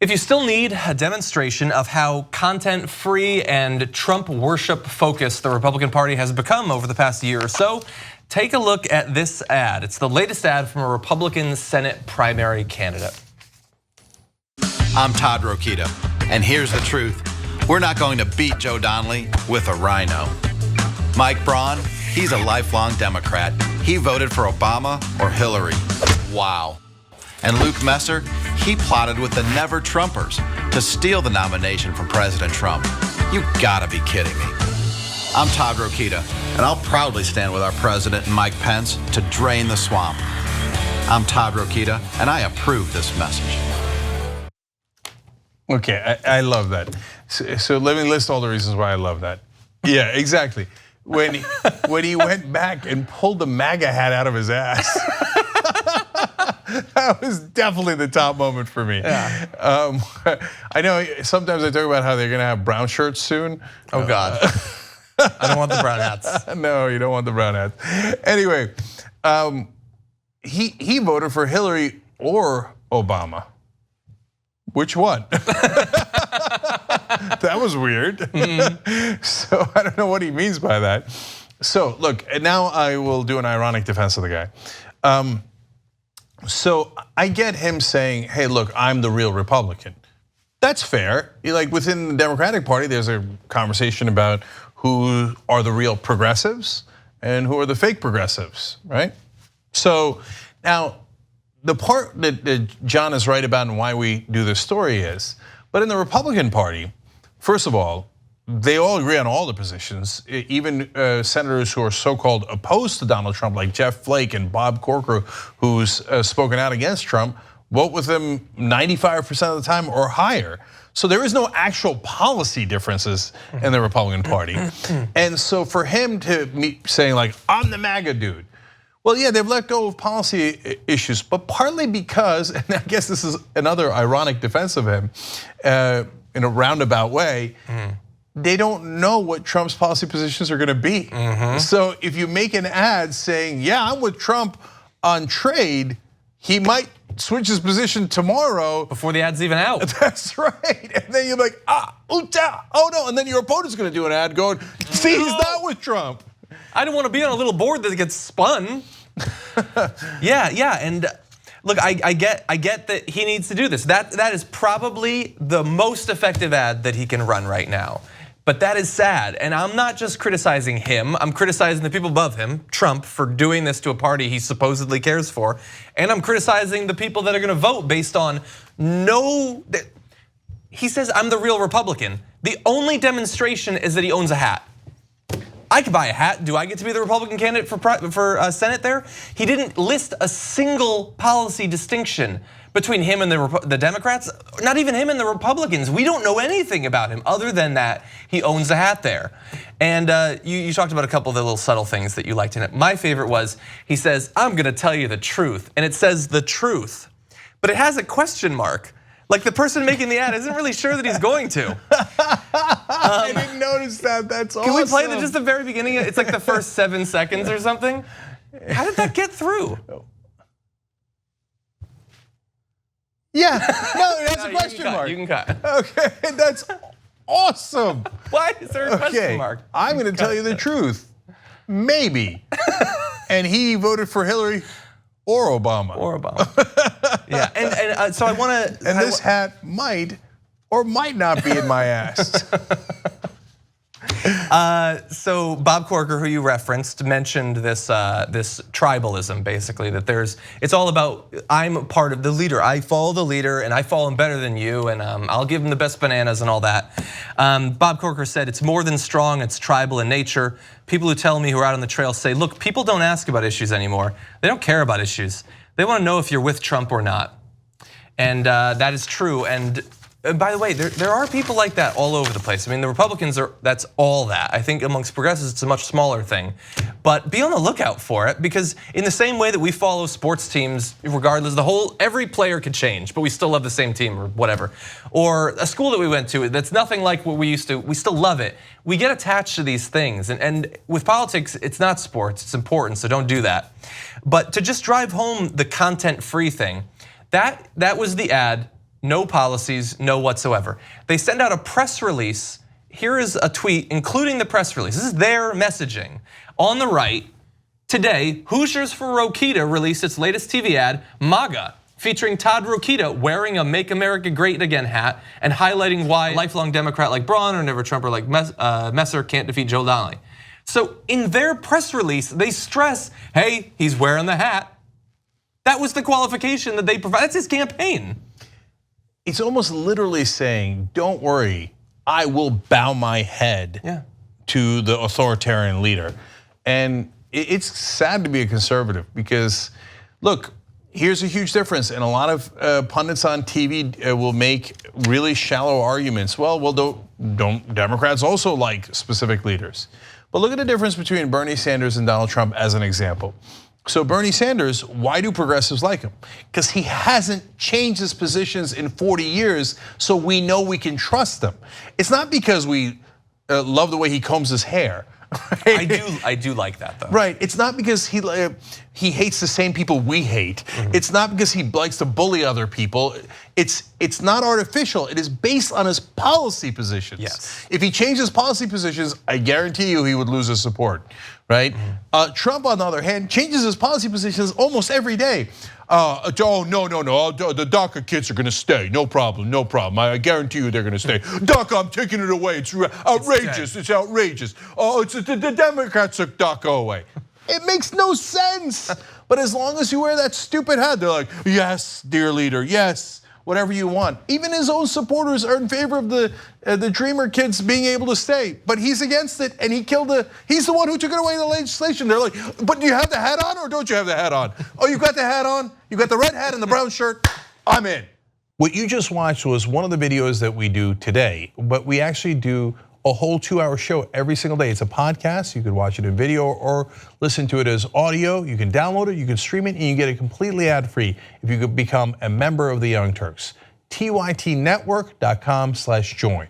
If you still need a demonstration of how content-free and Trump worship-focused the Republican Party has become over the past year or so, take a look at this ad. It's the latest ad from a Republican Senate primary candidate. I'm Todd Rokita, and here's the truth. We're not going to beat Joe Donnelly with a rhino. Mike Braun, he's a lifelong Democrat. He voted for Obama or Hillary. Wow. And Luke Messer, he plotted with the Never Trumpers to steal the nomination from President Trump. You gotta be kidding me. I'm Todd Rokita, and I'll proudly stand with our president and Mike Pence to drain the swamp. I'm Todd Rokita, and I approve this message. Okay, I love that. So let me list all the reasons why I love that. Yeah, exactly. When he went back and pulled the MAGA hat out of his ass. That was definitely the top moment for me. Yeah. I know sometimes I talk about how they're gonna have brown shirts soon. Oh God, I don't want the brown hats. No, you don't want the brown hats. Anyway, he voted for Hillary or Obama. Which one? That was weird. So I don't know what he means by that. So look, now I will do an ironic defense of the guy. So I get him saying, hey, look, I'm the real Republican. That's fair. Like within the Democratic Party, there's a conversation about who are the real progressives and who are the fake progressives, right? So now the part that John is right about and why we do this story is, but in the Republican Party, first of all, they all agree on all the positions. Even senators who are so-called opposed to Donald Trump, like Jeff Flake and Bob Corker, who's spoken out against Trump, vote with him 95% of the time or higher. So there is no actual policy differences in the Republican Party. And so for him to be saying like, I'm the MAGA dude. Well, yeah, they've let go of policy issues, but partly because, and I guess this is another ironic defense of him in a roundabout way, they don't know what Trump's policy positions are gonna be. So if you make an ad saying, yeah, I'm with Trump on trade, he might switch his position tomorrow. Before the ad's even out. That's right. And then you're like, oh no. And then your opponent's gonna do an ad going, see, he's not with Trump. I don't want to be on a little board that gets spun. Yeah, and look, I get that he needs to do this. That is probably the most effective ad that he can run right now. But that is sad, and I'm not just criticizing him, I'm criticizing the people above him, Trump, for doing this to a party he supposedly cares for, and I'm criticizing the people that are gonna vote based on he says, I'm the real Republican. The only demonstration is that he owns a hat. I could buy a hat. Do I get to be the Republican candidate for Senate there? He didn't list a single policy distinction between him and the Democrats, not even him and the Republicans. We don't know anything about him other than that he owns a hat there. And you talked about a couple of the little subtle things that you liked in it. My favorite was, he says, I'm gonna tell you the truth. And it says the truth, but it has a question mark. Like the person making the ad isn't really sure that he's going to. I didn't notice that, that's awesome. Can we play just the very beginning? It's like the first 7 seconds or something. How did that get through? Yeah, no, it has a question mark. You can cut. Okay, that's awesome. Why is there a question mark? I'm gonna tell you the truth. Maybe. And he voted for Hillary or Obama. Yeah, and so I want to. And this hat might or might not be in my ass. So Bob Corker, who you referenced, mentioned this tribalism, basically, that it's all about, I'm part of the leader. I follow the leader and I follow him better than you, and I'll give him the best bananas and all that. Bob Corker said, it's more than strong, it's tribal in nature. People who tell me who are out on the trail say, look, people don't ask about issues anymore. They don't care about issues. They want to know if you're with Trump or not. And that is true. And by the way, there are people like that all over the place. I mean, the Republicans that's all that. I think amongst progressives, it's a much smaller thing. But be on the lookout for it, because in the same way that we follow sports teams, regardless, every player could change, but we still love the same team or whatever. Or a school that we went to that's nothing like what we used to, we still love it. We get attached to these things, and with politics, it's not sports, it's important, so don't do that. But to just drive home the content-free thing, that was the ad no policies, no whatsoever. They send out a press release. Here is a tweet, including the press release. This is their messaging. On the right, today, Hoosiers for Rokita released its latest TV ad, MAGA, featuring Todd Rokita wearing a Make America Great Again hat and highlighting why a lifelong Democrat like Braun or never Trumper like Messer can't defeat Joe Donnelly. So in their press release, they stress, hey, he's wearing the hat. That was the qualification that they provide. That's his campaign. It's almost literally saying, don't worry, I will bow my head to the authoritarian leader. And it's sad to be a conservative because, look, here's a huge difference. And a lot of pundits on TV will make really shallow arguments. Well, don't Democrats also like specific leaders? But look at the difference between Bernie Sanders and Donald Trump as an example. So Bernie Sanders, why do progressives like him? Because he hasn't changed his positions in 40 years, so we know we can trust him. It's not because we love the way he combs his hair. Right? I do like that though. Right, it's not because he hates the same people we hate. It's not because he likes to bully other people. It's not artificial, it is based on his policy positions. Yes. If he changed his policy positions, I guarantee you he would lose his support, right? Trump, on the other hand, changes his policy positions almost every day. Oh, no, the DACA kids are gonna stay, no problem. I guarantee you they're gonna stay. DACA, I'm taking it away, it's outrageous, it's outrageous. Oh, the Democrats took DACA away. It makes no sense. But as long as you wear that stupid hat, they're like, yes, dear leader, yes. Whatever you want. Even his own supporters are in favor of the Dreamer kids being able to stay, but he's against it, and he's the one who took it away in the legislation. They're like, but do you have the hat on or don't you have the hat on? Oh, you got the hat on, you got the red hat and the brown shirt, I'm in. What you just watched was one of the videos that we do today, but we actually do a whole 2-hour show every single day. It's a podcast, you could watch it in video or listen to it as audio. You can download it, you can stream it, and you get it completely ad-free if you could become a member of the Young Turks. TYTnetwork.com/join.